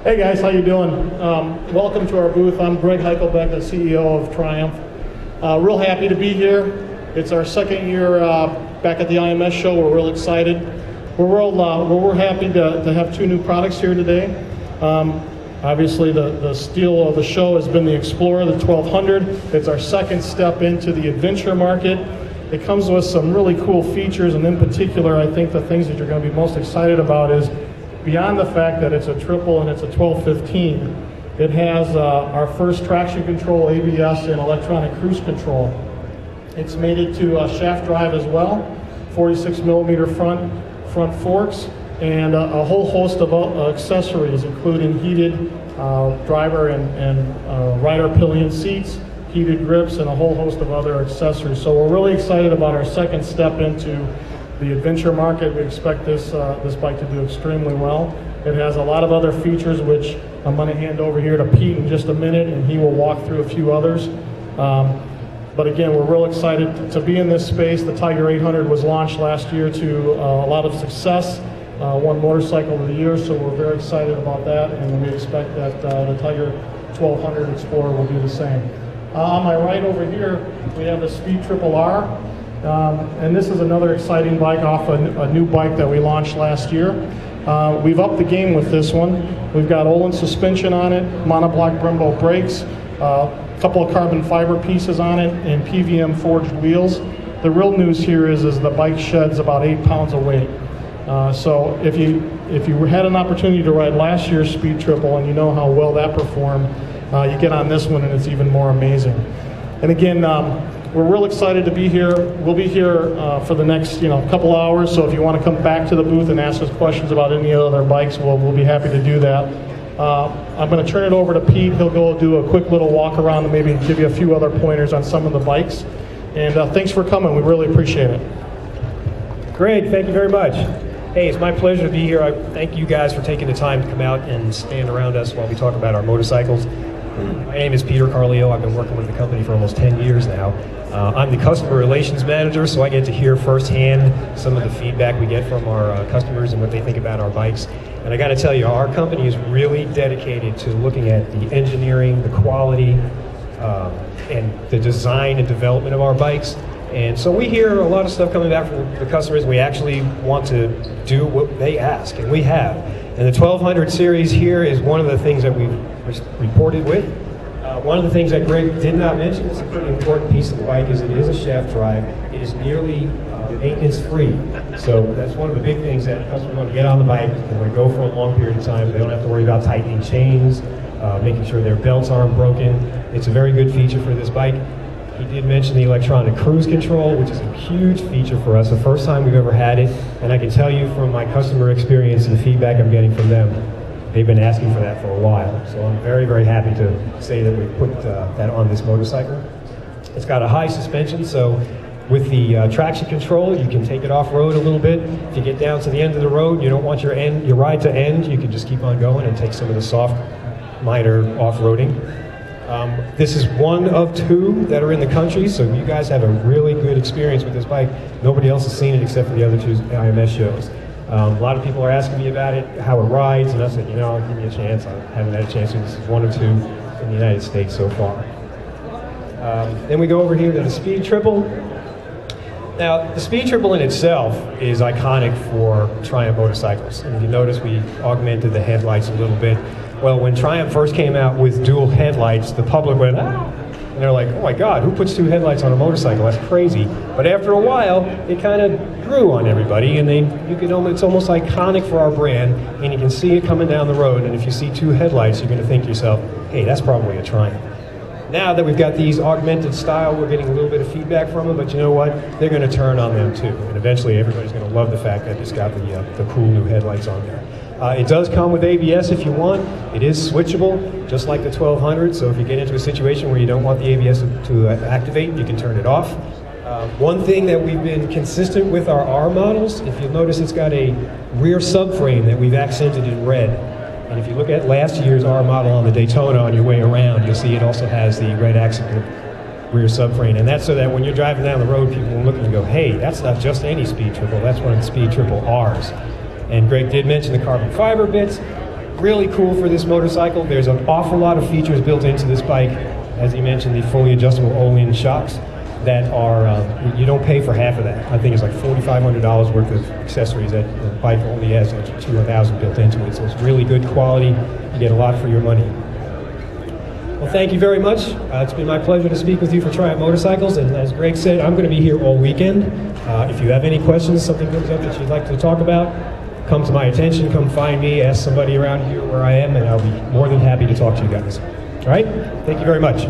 Hey guys, how you doing? Welcome to our booth. I'm Greg Heichelbech, the CEO of Triumph. Real happy to be here. It's our second year back at the IMS show. We're real excited. We're happy to have two new products here today. Obviously, the steal of the show has been the Explorer, the 1200. It's our second step into the adventure market. It comes with some really cool features, and in particular, I think the things that you're going to be most excited about is beyond the fact that it's a triple and it's a 1215, it has our first traction control, ABS, and electronic cruise control. It's mated to shaft drive as well, 46 millimeter front forks, and a whole host of accessories, including heated driver and rider pillion seats, heated grips, and a whole host of other accessories. So we're really excited about our second step into the adventure market. We expect this bike to do extremely well. It has a lot of other features, which I'm going to hand over here to Pete in just a minute, and he will walk through a few others. But again, we're real excited to be in this space. The Tiger 800 was launched last year to a lot of success, won Motorcycle of the Year, so we're very excited about that, and we expect that the Tiger 1200 Explorer will do the same. On my right over here, we have the Speed Triple R. And this is another exciting bike off a new bike that we launched last year. We've upped the game with this one. We've got Olin suspension on it, monoblock Brembo brakes, a couple of carbon fiber pieces on it, and PVM forged wheels. The real news here is the bike sheds about 8 pounds of weight. So if you had an opportunity to ride last year's Speed Triple and you know how well that performed, you get on this one and it's even more amazing. And again, we're real excited to be here. We'll be here for the next couple hours, so if you want to come back to the booth and ask us questions about any other bikes, we'll be happy to do that. I'm going to turn it over to Pete. He'll go do a quick little walk around and maybe give you a few other pointers on some of the bikes. And thanks for coming. We really appreciate it. Great. Thank you very much. Hey, it's my pleasure to be here. I thank you guys for taking the time to come out and stand around us while we talk about our motorcycles. My name is Peter Carleo. I've been working with the company for almost 10 years now. I'm the customer relations manager, so I get to hear firsthand some of the feedback we get from our customers and what they think about our bikes. And I got to tell you, our company is really dedicated to looking at the engineering, the quality, and the design and development of our bikes. And so we hear a lot of stuff coming back from the customers. We actually want to do what they ask, and we have. And the 1200 series here is one of the things that we've reported with. One of the things that Greg did not mention, it's a pretty important piece of the bike, is it is a shaft drive. It is nearly maintenance-free. So that's one of the big things that customers want to get on the bike. They want to go for a long period of time. They don't have to worry about tightening chains, making sure their belts aren't broken. It's a very good feature for this bike. He did mention the electronic cruise control, which is a huge feature for us, the first time we've ever had it. And I can tell you from my customer experience and the feedback I'm getting from them, they've been asking for that for a while. So I'm very, very happy to say that we put that on this motorcycle. It's got a high suspension, so with the traction control, you can take it off-road a little bit. If you get down to the end of the road, you don't want your ride to end, you can just keep on going and take some of the soft, minor off-roading. This is one of two that are in the country, so you guys have a really good experience with this bike. Nobody else has seen it except for the other two IMS shows. A lot of people are asking me about it, how it rides, and I said, give me a chance. I haven't had a chance. This is one or two in the United States so far. Then we go over here to the Speed Triple. Now, the Speed Triple in itself is iconic for Triumph motorcycles. And if you notice, we augmented the headlights a little bit. Well, when Triumph first came out with dual headlights, the public went, ah! And they're like, oh my God, who puts two headlights on a motorcycle? That's crazy. But after a while, it kind of grew on everybody, and it's almost iconic for our brand, and you can see it coming down the road, and if you see two headlights, you're going to think to yourself, hey, that's probably a Triumph. Now that we've got these augmented style, we're getting a little bit of feedback from them, but you know what? They're going to turn on them too, and eventually everybody's going to love the fact that it's got the cool new headlights on there. It does come with ABS if you want. It is switchable, just like the 1200, so if you get into a situation where you don't want the ABS to activate, you can turn it off. One thing that we've been consistent with our R models, if you'll notice, it's got a rear subframe that we've accented in red. And if you look at last year's R model on the Daytona on your way around, you'll see it also has the red accented rear subframe. And that's so that when you're driving down the road, people will look and go, hey, that's not just any Speed Triple, that's one of the Speed Triple Rs. And Greg did mention the carbon fiber bits. really cool for this motorcycle. There's an awful lot of features built into this bike. As you mentioned, the fully adjustable Olin shocks that are, you don't pay for half of that. I think it's like $4,500 worth of accessories that the bike only has like $2,000 built into it. So it's really good quality. You get a lot for your money. Well, thank you very much. It's been my pleasure to speak with you for Triumph Motorcycles. And as Greg said, I'm going to be here all weekend. If you have any questions, something comes up that you'd like to talk about, come to my attention, come find me, ask somebody around here where I am, and I'll be more than happy to talk to you guys. All right? Thank you very much.